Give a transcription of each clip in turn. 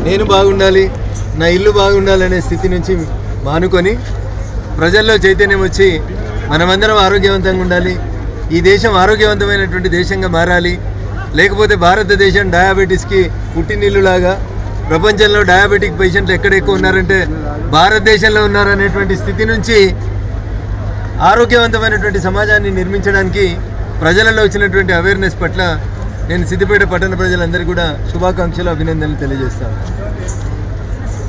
నేను బాగుండాలి, నా ఇల్లు బాగుండాలనే స్థితి నుంచి మానుకొని ప్రజల్లో చైతన్యం వచ్చి మనమందరం ఆరోగ్యవంతంగా ఉండాలి, ఈ దేశం ఆరోగ్యవంతమైనటువంటి దేశంగా మారాలి. లేకపోతే భారతదేశం డయాబెటీస్కి పుట్టినిల్లులాగా, ప్రపంచంలో డయాబెటిక్ పేషెంట్లు ఎక్కడ ఎక్కువ ఉన్నారంటే భారతదేశంలో ఉన్నారనేటువంటి స్థితి నుంచి ఆరోగ్యవంతమైనటువంటి సమాజాన్ని నిర్మించడానికి ప్రజలలో వచ్చినటువంటి అవేర్నెస్ పట్ల నేను సిద్దిపేట పట్టణ ప్రజలందరికీ కూడా శుభాకాంక్షలు, అభినందనలు తెలియజేస్తాను.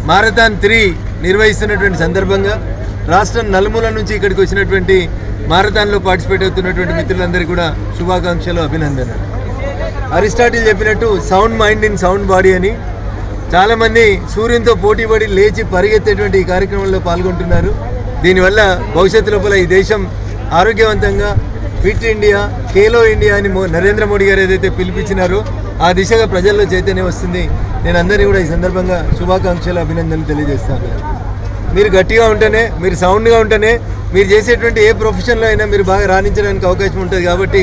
మారథాన్ 3 నిర్వహిస్తున్నటువంటి సందర్భంగా రాష్ట్రం నలుమూల నుంచి ఇక్కడికి వచ్చినటువంటి మారథాన్లో పార్టిసిపేట్ అవుతున్నటువంటి మిత్రులందరికీ కూడా శుభాకాంక్షలు, అభినందనలు. అరిస్టాటిల్ చెప్పినట్టు sound mind in sound body అని చాలామంది సూర్యునితో పోటీపడి లేచి పరిగెత్తేటువంటి ఈ కార్యక్రమంలో పాల్గొంటున్నారు. దీనివల్ల భవిష్యత్తు లోపల ఈ దేశం ఆరోగ్యవంతంగా ఫిట్ ఇండియా, ఖేలో ఇండియా అని నరేంద్ర మోడీ గారు ఏదైతే పిలిపించినారో ఆ దిశగా ప్రజల్లో చైతన్యం వస్తుంది. నేను అందరినీ కూడా ఈ సందర్భంగా శుభాకాంక్షలు, అభినందనలు తెలియజేస్తాను. మీరు గట్టిగా ఉంటేనే, మీరు సౌండ్గా ఉంటేనే మీరు చేసేటువంటి ఏ ప్రొఫెషన్లో అయినా మీరు బాగా రాణించడానికి అవకాశం ఉంటుంది. కాబట్టి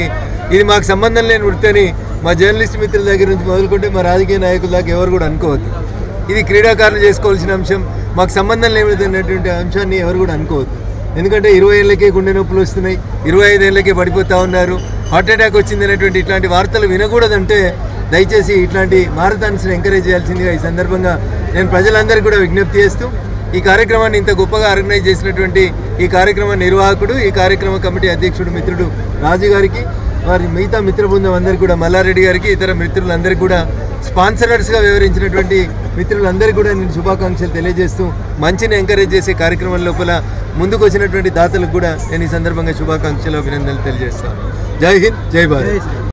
ఇది మాకు సంబంధం లేని వృత్తి, మా జర్నలిస్ట్ మిత్రుల దగ్గర నుంచి మొదలుకుంటే మా రాజకీయ నాయకుల దాకా ఎవరు కూడా అనుకోవద్దు. ఇది క్రీడాకారులు చేసుకోవాల్సిన అంశం, మాకు సంబంధం లేనటువంటి అంశాన్ని ఎవరు కూడా అనుకోవద్దు. ఎందుకంటే 20 ఏళ్ళకే గుండె నొప్పులు వస్తున్నాయి, 25 ఏళ్ళకే పడిపోతూ ఉన్నారు, హార్ట్ అటాక్ వచ్చింది అనేటువంటి ఇట్లాంటి వార్తలు వినకూడదంటే దయచేసి ఇట్లాంటి మారథాన్స్ని ఎంకరేజ్ చేయాల్సిందిగా ఈ సందర్భంగా నేను ప్రజలందరికీ కూడా విజ్ఞప్తి చేస్తూ, ఈ కార్యక్రమాన్ని ఇంత గొప్పగా ఆర్గనైజ్ చేసినటువంటి ఈ కార్యక్రమ నిర్వాహకుడు, ఈ కార్యక్రమ కమిటీ అధ్యక్షుడు మిత్రుడు రాజు గారికి, వారి మిగతా మిత్ర బృందం అందరికీ కూడా, మల్లారెడ్డి గారికి, ఇతర మిత్రులందరికీ కూడా, స్పాన్సరర్స్గా వివరించినటువంటి మిత్రులందరికీ కూడా నేను శుభాకాంక్షలు తెలియజేస్తూ, మంచిని ఎంకరేజ్ చేసే కార్యక్రమం లోపల ముందుకు వచ్చినటువంటి దాతలకు కూడా నేను ఈ సందర్భంగా శుభాకాంక్షలు, అభినందనలు తెలియజేస్తాను. జై హింద్, జై భారత్.